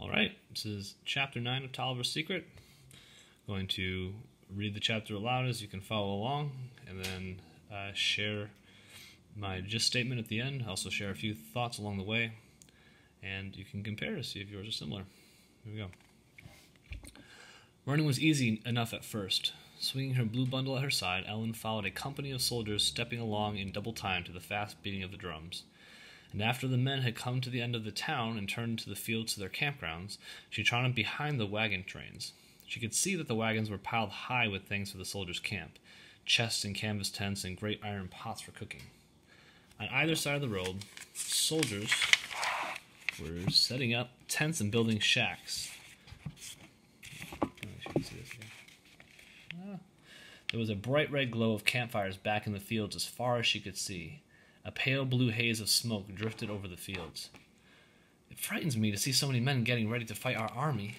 Alright, this is Chapter 9 of Tolliver's Secret. I'm going to read the chapter aloud as you can follow along, and then share my gist statement at the end. I also share a few thoughts along the way, and you can compare to see if yours are similar. Here we go. Running was easy enough at first. Swinging her blue bundle at her side, Ellen followed a company of soldiers stepping along in double time to the fast beating of the drums. And after the men had come to the end of the town and turned to the fields to their campgrounds, she trotted behind the wagon trains. She could see that the wagons were piled high with things for the soldiers' camp, chests and canvas tents and great iron pots for cooking. On either side of the road, soldiers were setting up tents and building shacks. There was a bright red glow of campfires back in the fields as far as she could see. A pale blue haze of smoke drifted over the fields. It frightens me to see so many men getting ready to fight our army.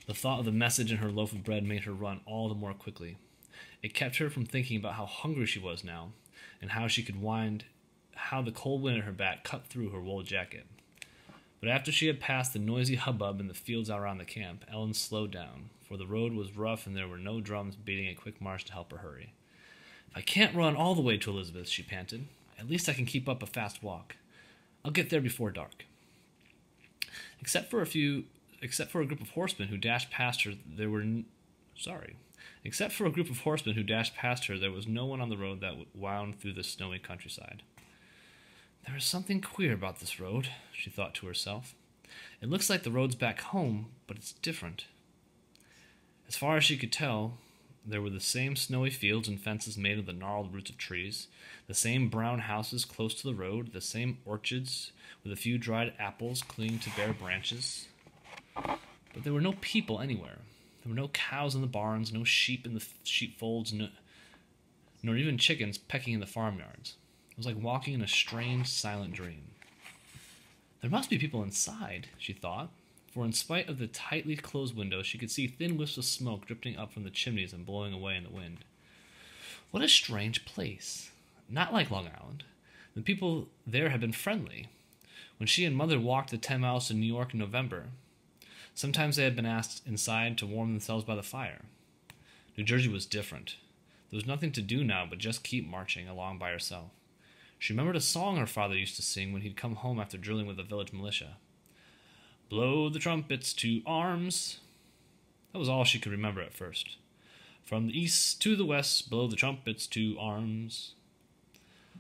The thought of the message in her loaf of bread made her run all the more quickly. It kept her from thinking about how hungry she was now, and how the cold wind at her back cut through her wool jacket. But after she had passed the noisy hubbub in the fields around the camp, Ellen slowed down, for the road was rough and there were no drums beating a quick march to help her hurry. If I can't run all the way to Elizabeth, she panted, at least I can keep up a fast walk. I'll get there before dark. Except for a group of horsemen who dashed past her, there was no one on the road that wound through the snowy countryside. There is something queer about this road, she thought to herself. It looks like the roads back home, but it's different. As far as she could tell, there were the same snowy fields and fences made of the gnarled roots of trees, the same brown houses close to the road, the same orchards with a few dried apples clinging to bare branches. But there were no people anywhere. There were no cows in the barns, no sheep in the sheepfolds, nor even chickens pecking in the farmyards. It was like walking in a strange, silent dream. There must be people inside, she thought, for in spite of the tightly closed windows, she could see thin wisps of smoke drifting up from the chimneys and blowing away in the wind. What a strange place. Not like Long Island. The people there had been friendly. When she and Mother walked the 10 miles to New York in November, sometimes they had been asked inside to warm themselves by the fire. New Jersey was different. There was nothing to do now but just keep marching along by herself. She remembered a song her father used to sing when he'd come home after drilling with the village militia. Blow the trumpets to arms. That was all she could remember at first. From the east to the west, blow the trumpets to arms.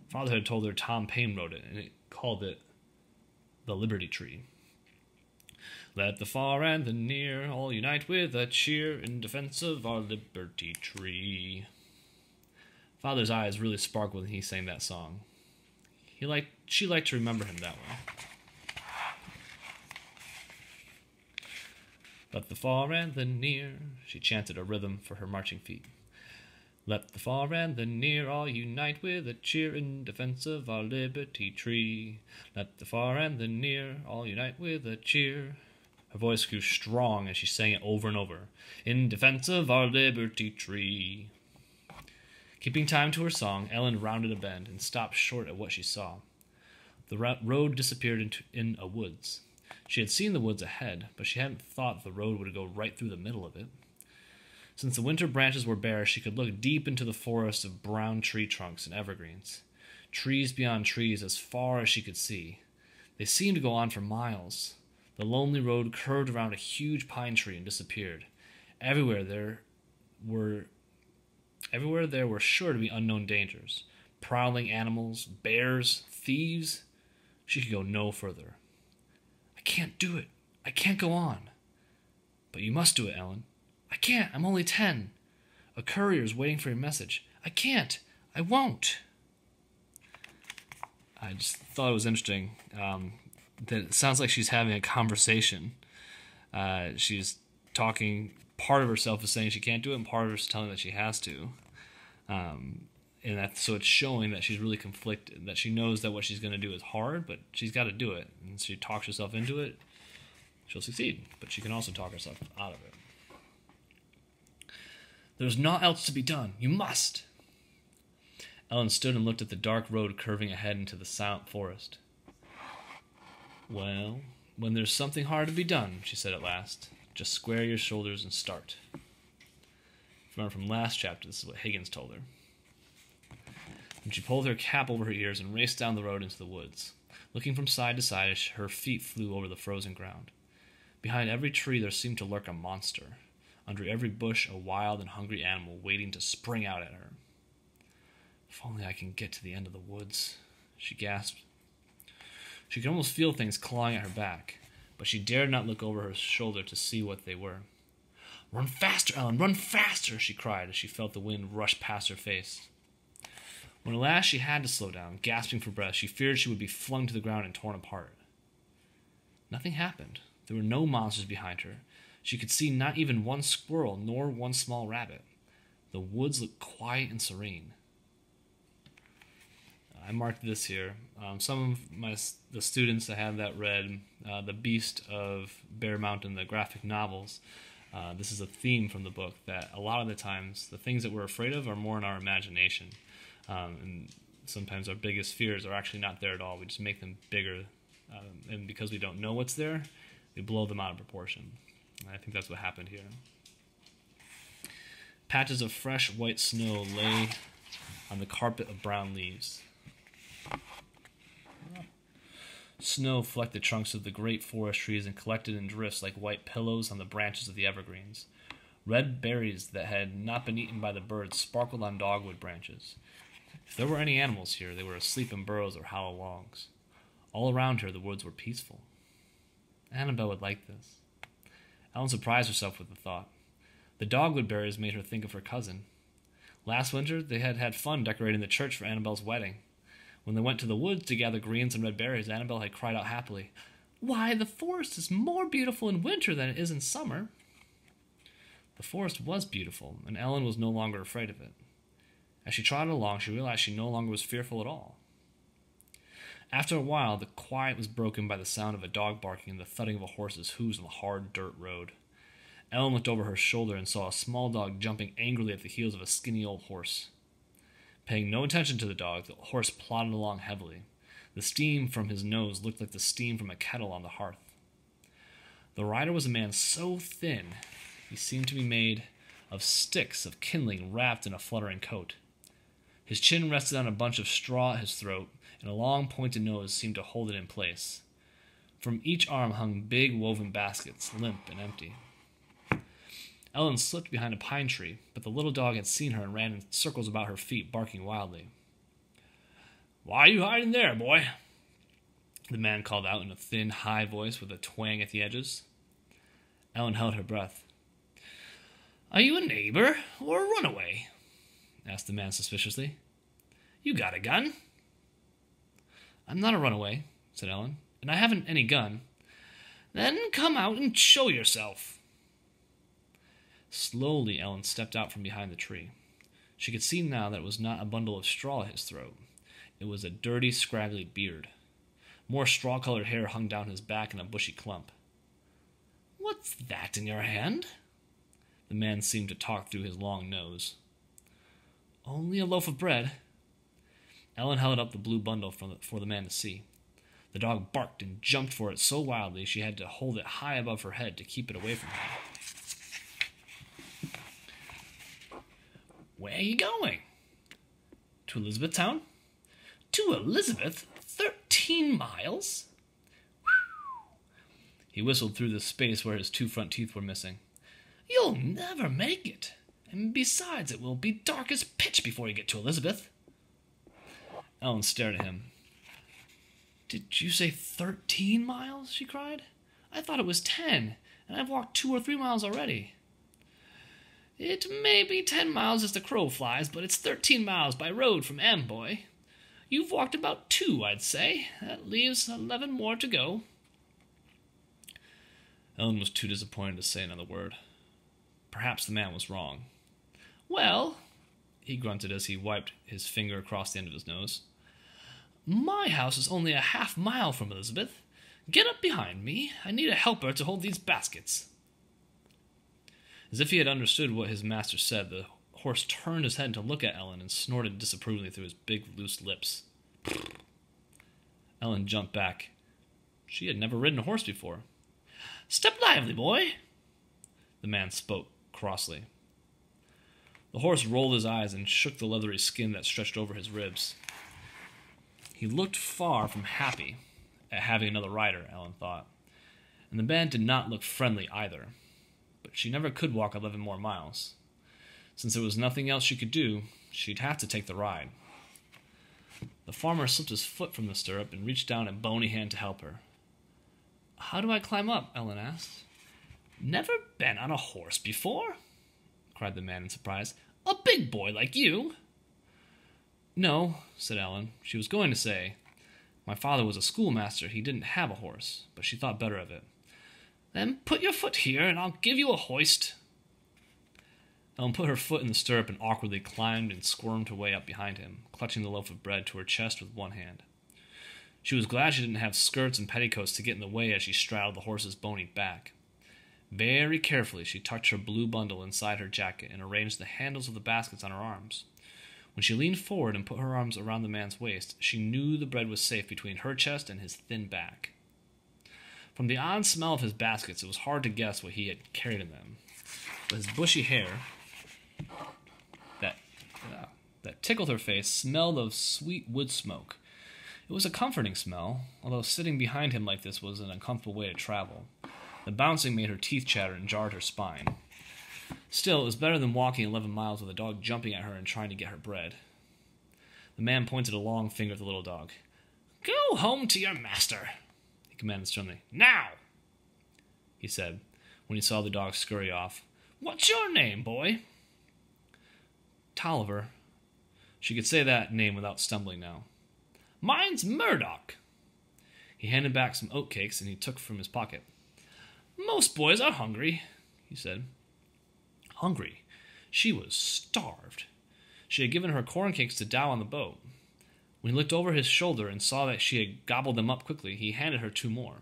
Father had told her Tom Paine wrote it, and it called it the Liberty Tree. Let the far and the near all unite with a cheer in defense of our Liberty Tree. Father's eyes really sparkled when he sang that song. She liked to remember him that way. Let the far and the near, she chanted a rhythm for her marching feet. Let the far and the near all unite with a cheer in defense of our Liberty Tree. Let the far and the near all unite with a cheer. Her voice grew strong as she sang it over and over. In defense of our Liberty Tree. Keeping time to her song, Ellen rounded a bend and stopped short at what she saw. The road disappeared in a woods. She had seen the woods ahead, but she hadn't thought the road would go right through the middle of it. Since the winter branches were bare, she could look deep into the forest of brown tree trunks and evergreens. Trees beyond trees as far as she could see. They seemed to go on for miles. The lonely road curved around a huge pine tree and disappeared. Everywhere there were sure to be unknown dangers. Prowling animals, bears, thieves. She could go no further. I can't do it. I can't go on. But you must do it, Ellen. I can't. I'm only 10. A courier's waiting for your message. I can't. I won't. I just thought it was interesting that it sounds like she's having a conversation. She's talking. Part of herself is saying she can't do it, and part of her is telling that she has to. So it's showing that she's really conflicted, that she knows that what she's going to do is hard, but she's got to do it. And she talks herself into it, she'll succeed. But she can also talk herself out of it. There's naught else to be done. You must. Ellen stood and looked at the dark road curving ahead into the silent forest. Well, When there's something hard to be done, she said at last, just square your shoulders and start. Remember from last chapter, this is what Higgins told her. And she pulled her cap over her ears and raced down the road into the woods. Looking from side to side as her feet flew over the frozen ground. Behind every tree there seemed to lurk a monster. Under every bush a wild and hungry animal waiting to spring out at her. If only I can get to the end of the woods, she gasped. She could almost feel things clawing at her back, but she dared not look over her shoulder to see what they were. "Run faster, Ellen, run faster!" she cried as she felt the wind rush past her face. When at last she had to slow down, gasping for breath, she feared she would be flung to the ground and torn apart. Nothing happened. There were no monsters behind her. She could see not even one squirrel, nor one small rabbit. The woods looked quiet and serene. I marked this here. Some of the students that had that read The Beast of Bear Mountain, the graphic novels. This is a theme from the book that a lot of the times the things that we're afraid of are more in our imagination. And sometimes our biggest fears are actually not there at all. We just make them bigger. And because we don't know what's there, we blow them out of proportion. And I think that's what happened here. Patches of fresh white snow lay on the carpet of brown leaves. Snow flecked the trunks of the great forest trees and collected in drifts like white pillows on the branches of the evergreens. Red berries that had not been eaten by the birds sparkled on dogwood branches. If there were any animals here, they were asleep in burrows or hollow logs. All around her, the woods were peaceful. Annabelle would like this. Ellen surprised herself with the thought. The dogwood berries made her think of her cousin. Last winter, they had had fun decorating the church for Annabelle's wedding. When they went to the woods to gather greens and red berries, Annabelle had cried out happily, "Why, the forest is more beautiful in winter than it is in summer." The forest was beautiful, and Ellen was no longer afraid of it. As she trotted along, she realized she no longer was fearful at all. After a while, the quiet was broken by the sound of a dog barking and the thudding of a horse's hooves on the hard dirt road. Ellen looked over her shoulder and saw a small dog jumping angrily at the heels of a skinny old horse. Paying no attention to the dog, the horse plodded along heavily. The steam from his nose looked like the steam from a kettle on the hearth. The rider was a man so thin, he seemed to be made of sticks of kindling wrapped in a fluttering coat. His chin rested on a bunch of straw at his throat, and a long pointed nose seemed to hold it in place. From each arm hung big woven baskets, limp and empty. Ellen slipped behind a pine tree, but the little dog had seen her and ran in circles about her feet, barking wildly. "Why are you hiding there, boy?" the man called out in a thin, high voice with a twang at the edges. Ellen held her breath. "Are you a neighbor or a runaway?" asked the man suspiciously. "You got a gun?" "I'm not a runaway," said Ellen, "and I haven't any gun." "Then come out and show yourself." Slowly, Ellen stepped out from behind the tree. She could see now that it was not a bundle of straw at his throat. It was a dirty, scraggly beard. More straw-colored hair hung down his back in a bushy clump. "What's that in your hand?" The man seemed to talk through his long nose. "Only a loaf of bread." Ellen held up the blue bundle for the man to see. The dog barked and jumped for it so wildly she had to hold it high above her head to keep it away from her. "Where are you going?" "To Elizabethtown." "To Elizabeth? 13 miles?" He whistled through the space where his two front teeth were missing. "You'll never make it. And besides, it will be dark as pitch before you get to Elizabeth." Ellen stared at him. "Did you say 13 miles?" she cried. "I thought it was 10, and I've walked 2 or 3 miles already." "It may be 10 miles as the crow flies, but it's 13 miles by road from Amboy. You've walked about 2, I'd say. That leaves 11 more to go." Ellen was too disappointed to say another word. Perhaps the man was wrong. "Well," he grunted as he wiped his finger across the end of his nose, "my house is only a half-mile from Elizabeth. Get up behind me. I need a helper to hold these baskets." As if he had understood what his master said, the horse turned his head to look at Ellen and snorted disapprovingly through his big, loose lips. Ellen jumped back. She had never ridden a horse before. "Step lively, boy," the man spoke crossly. The horse rolled his eyes and shook the leathery skin that stretched over his ribs. He looked far from happy at having another rider, Ellen thought, and the man did not look friendly either. But she never could walk 11 more miles. Since there was nothing else she could do, she'd have to take the ride. The farmer slipped his foot from the stirrup and reached down a bony hand to help her. "How do I climb up?" Ellen asked. "Never been on a horse before?" cried the man in surprise. "A big boy like you." "No," said Ellen. She was going to say, "My father was a schoolmaster. He didn't have a horse," but she thought better of it. "Then put your foot here, and I'll give you a hoist." Ellen put her foot in the stirrup and awkwardly climbed and squirmed her way up behind him, clutching the loaf of bread to her chest with one hand. She was glad she didn't have skirts and petticoats to get in the way as she straddled the horse's bony back. Very carefully, she tucked her blue bundle inside her jacket and arranged the handles of the baskets on her arms. When she leaned forward and put her arms around the man's waist, she knew the bread was safe between her chest and his thin back. From the odd smell of his baskets, it was hard to guess what he had carried in them. But his bushy hair that tickled her face smelled of sweet wood smoke. It was a comforting smell, although sitting behind him like this was an uncomfortable way to travel. The bouncing made her teeth chatter and jarred her spine. Still, it was better than walking 11 miles with a dog jumping at her and trying to get her bread. The man pointed a long finger at the little dog. "Go home to your master," he commanded sternly. "Now," he said, when he saw the dog scurry off. "What's your name, boy?" "Tolliver." She could say that name without stumbling now. "Mine's Murdoch." He handed back some oatcakes and he took from his pocket. "Most boys are hungry," he said. Hungry? She was starved. She had given her corn cakes to Dow on the boat. When he looked over his shoulder and saw that she had gobbled them up quickly, he handed her 2 more.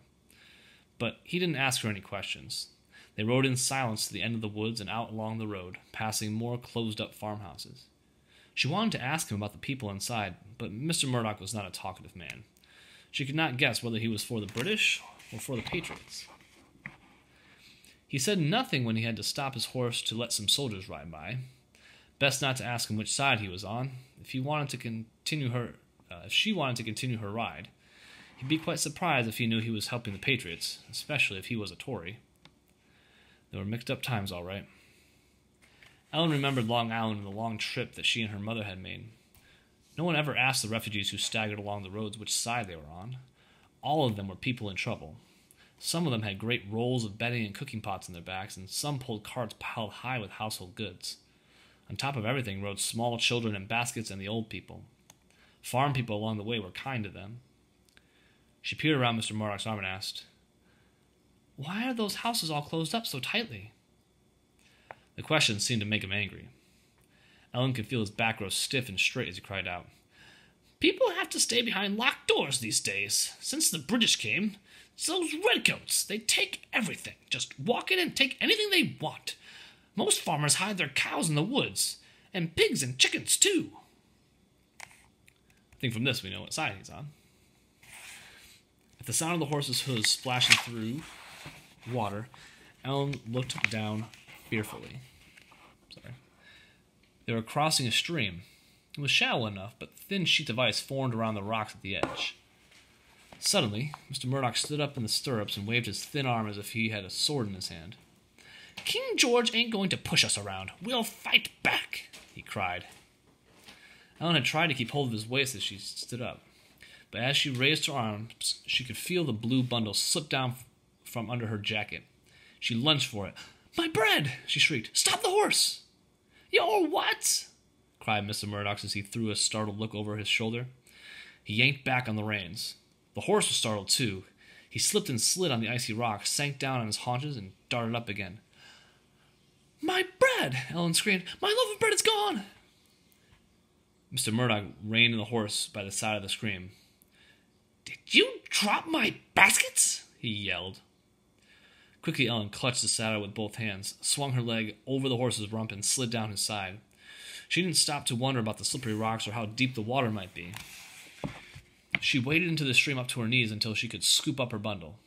But he didn't ask her any questions. They rode in silence to the end of the woods and out along the road, passing more closed-up farmhouses. She wanted to ask him about the people inside, but Mr. Murdoch was not a talkative man. She could not guess whether he was for the British or for the Patriots. He said nothing when he had to stop his horse to let some soldiers ride by. Best not to ask him which side he was on. If she wanted to continue her ride, he'd be quite surprised if he knew he was helping the Patriots, especially if he was a Tory. There were mixed-up times, all right. Ellen remembered Long Island and the long trip that she and her mother had made. No one ever asked the refugees who staggered along the roads which side they were on. All of them were people in trouble. Some of them had great rolls of bedding and cooking pots on their backs, and some pulled carts piled high with household goods. On top of everything rode small children in baskets and the old people. Farm people along the way were kind to them. She peered around Mr. Murdoch's arm and asked, "Why are those houses all closed up so tightly?" The question seemed to make him angry. Ellen could feel his back grow stiff and straight as he cried out, "People have to stay behind locked doors these days. Since the British came, it's those redcoats. They take everything. Just walk in and take anything they want. Most farmers hide their cows in the woods, and pigs and chickens, too." I think from this we know what side he's on. At the sound of the horse's hooves splashing through water, Ellen looked down fearfully. They were crossing a stream. It was shallow enough, but thin sheets of ice formed around the rocks at the edge. Suddenly, Mr. Murdoch stood up in the stirrups and waved his thin arm as if he had a sword in his hand. "King George ain't going to push us around. We'll fight back," he cried. Ellen had tried to keep hold of his waist as she stood up, but as she raised her arms, she could feel the blue bundle slip down from under her jacket. She lunged for it. "My bread!" she shrieked. "Stop the horse!" "Your what?" cried Mr. Murdoch as he threw a startled look over his shoulder. He yanked back on the reins. The horse was startled, too. He slipped and slid on the icy rock, sank down on his haunches, and darted up again. "My bread!" Ellen screamed. "My loaf of bread is gone!" Mr. Murdoch reined in the horse by the side of the stream. "Did you drop my baskets?" he yelled. Quickly, Ellen clutched the saddle with both hands, swung her leg over the horse's rump, and slid down his side. She didn't stop to wonder about the slippery rocks or how deep the water might be. She waded into the stream up to her knees until she could scoop up her bundle.